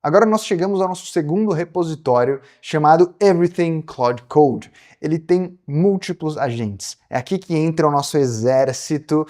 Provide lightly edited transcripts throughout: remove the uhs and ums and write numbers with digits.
Agora nós chegamos ao nosso segundo repositório, chamado Everything Claude Code. Ele tem múltiplos agentes. É aqui que entra o nosso exército.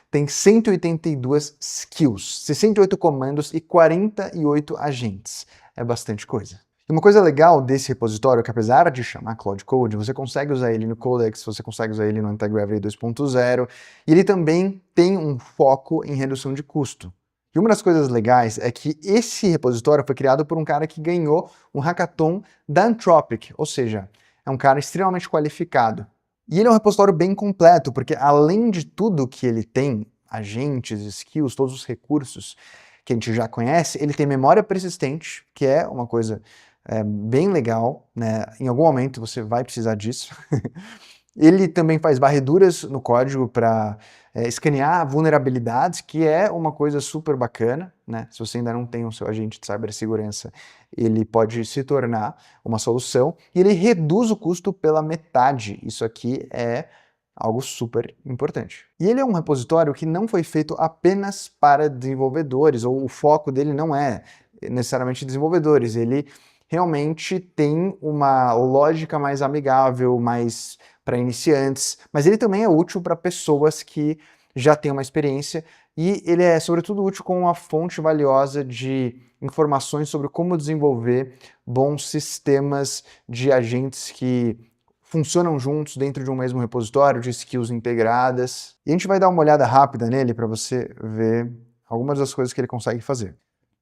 Tem 182 skills, 68 comandos e 48 agentes. É bastante coisa. E uma coisa legal desse repositório é que, apesar de chamar Claude Code, você consegue usar ele no Codex, você consegue usar ele no Antigravity 2.0, e ele também tem um foco em redução de custo. E uma das coisas legais é que esse repositório foi criado por um cara que ganhou um hackathon da Anthropic, ou seja, é um cara extremamente qualificado. E ele é um repositório bem completo, porque além de tudo que ele tem, agentes, skills, todos os recursos que a gente já conhece, ele tem memória persistente, que é uma coisa bem legal, né? Em algum momento você vai precisar disso. Ele também faz varreduras no código para escanear vulnerabilidades, que é uma coisa super bacana, né? Se você ainda não tem o seu agente de cibersegurança, ele pode se tornar uma solução. E ele reduz o custo pela metade. Isso aqui é algo super importante. E ele é um repositório que não foi feito apenas para desenvolvedores, ou o foco dele não é necessariamente desenvolvedores. Ele realmente tem uma lógica mais amigável, mais para iniciantes, mas ele também é útil para pessoas que já têm uma experiência e ele é, sobretudo, útil como uma fonte valiosa de informações sobre como desenvolver bons sistemas de agentes que funcionam juntos dentro de um mesmo repositório, de skills integradas. E a gente vai dar uma olhada rápida nele para você ver algumas das coisas que ele consegue fazer.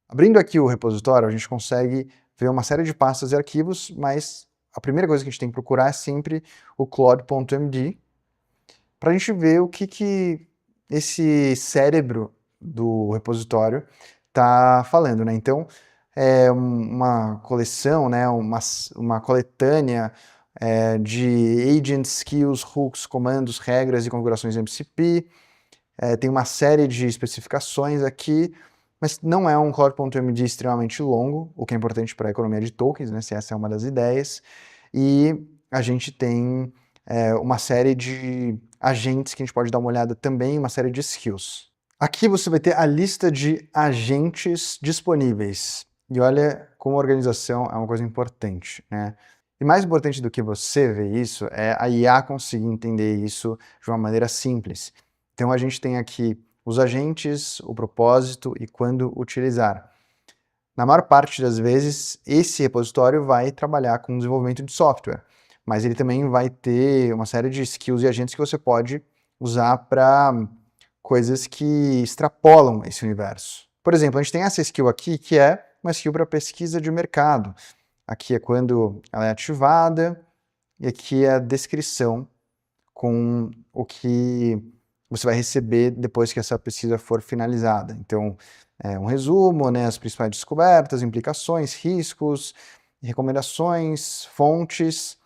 Abrindo aqui o repositório, a gente consegue ver uma série de pastas e arquivos, mas a primeira coisa que a gente tem que procurar é sempre o claude.md para a gente ver o que esse cérebro do repositório está falando, né? Então, é uma coleção, né? uma coletânea de agents, skills, hooks, comandos, regras e configurações MCP. Tem uma série de especificações aqui, mas não é um claude.md extremamente longo, o que é importante para a economia de tokens, né, se essa é uma das ideias. E a gente tem uma série de agentes que a gente pode dar uma olhada também, uma série de skills. Aqui você vai ter a lista de agentes disponíveis. E olha como a organização é uma coisa importante, né? E mais importante do que você ver isso é a IA conseguir entender isso de uma maneira simples. Então a gente tem aqui os agentes, o propósito e quando utilizar. Na maior parte das vezes, esse repositório vai trabalhar com desenvolvimento de software, mas ele também vai ter uma série de skills e agentes que você pode usar para coisas que extrapolam esse universo. Por exemplo, a gente tem essa skill aqui, que é uma skill para pesquisa de mercado. Aqui é quando ela é ativada, e aqui é a descrição com o que você vai receber depois que essa pesquisa for finalizada. Então, um resumo, né, as principais descobertas, implicações, riscos, recomendações, fontes.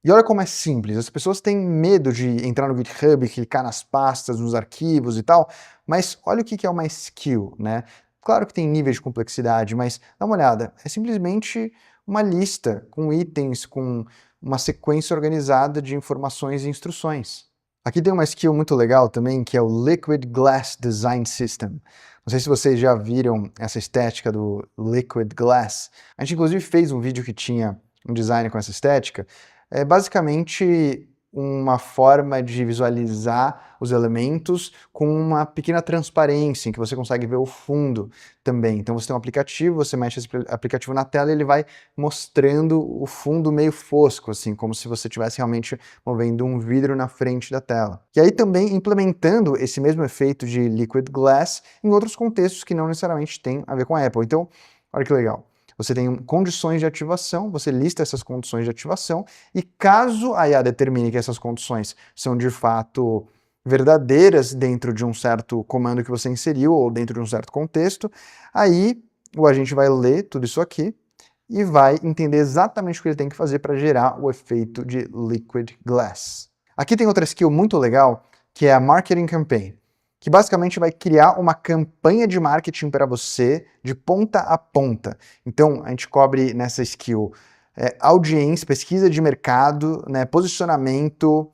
E olha como é simples, as pessoas têm medo de entrar no GitHub, clicar nas pastas, nos arquivos e tal, mas olha o que é uma skill, né? Claro que tem níveis de complexidade, mas dá uma olhada, é simplesmente uma lista com itens, com uma sequência organizada de informações e instruções. Aqui tem uma skill muito legal também, que é o Liquid Glass Design System. Não sei se vocês já viram essa estética do Liquid Glass. A gente inclusive fez um vídeo que tinha um design com essa estética. É basicamente uma forma de visualizar os elementos com uma pequena transparência, em que você consegue ver o fundo também. Então você tem um aplicativo, você mexe esse aplicativo na tela e ele vai mostrando o fundo meio fosco, assim, como se você estivesse realmente movendo um vidro na frente da tela. E aí também implementando esse mesmo efeito de Liquid Glass em outros contextos que não necessariamente têm a ver com a Apple. Então, olha que legal. Você tem condições de ativação, você lista essas condições de ativação e caso a IA determine que essas condições são de fato verdadeiras dentro de um certo comando que você inseriu ou dentro de um certo contexto, aí o agente vai ler tudo isso aqui e vai entender exatamente o que ele tem que fazer para gerar o efeito de Liquid Glass. Aqui tem outra skill muito legal, que é a Marketing Campaign, que basicamente vai criar uma campanha de marketing para você de ponta a ponta. Então, a gente cobre nessa skill audiência, pesquisa de mercado, né, posicionamento,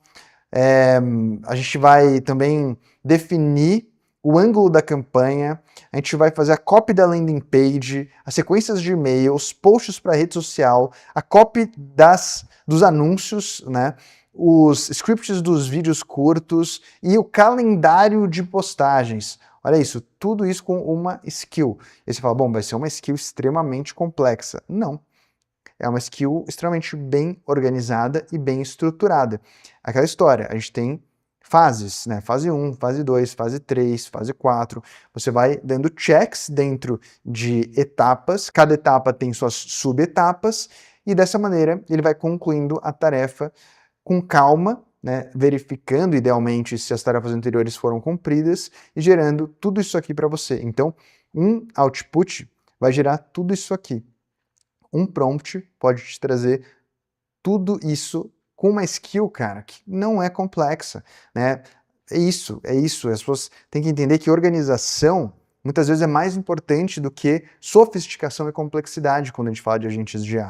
a gente vai também definir o ângulo da campanha, a gente vai fazer a copy da landing page, as sequências de e-mails, posts para rede social, a copy dos anúncios, né? Os scripts dos vídeos curtos e o calendário de postagens. Olha isso, tudo isso com uma skill. E você fala, bom, vai ser uma skill extremamente complexa. Não. É uma skill extremamente bem organizada e bem estruturada. Aquela história, a gente tem fases, né? Fase 1, fase 2, fase 3, fase 4. Você vai dando checks dentro de etapas, cada etapa tem suas subetapas, e dessa maneira ele vai concluindo a tarefa com calma, né? Verificando idealmente se as tarefas anteriores foram cumpridas e gerando tudo isso aqui para você. Então, um output vai gerar tudo isso aqui. Um prompt pode te trazer tudo isso com uma skill, cara, que não é complexa, né? É isso. As pessoas têm que entender que organização muitas vezes é mais importante do que sofisticação e complexidade quando a gente fala de agentes de IA.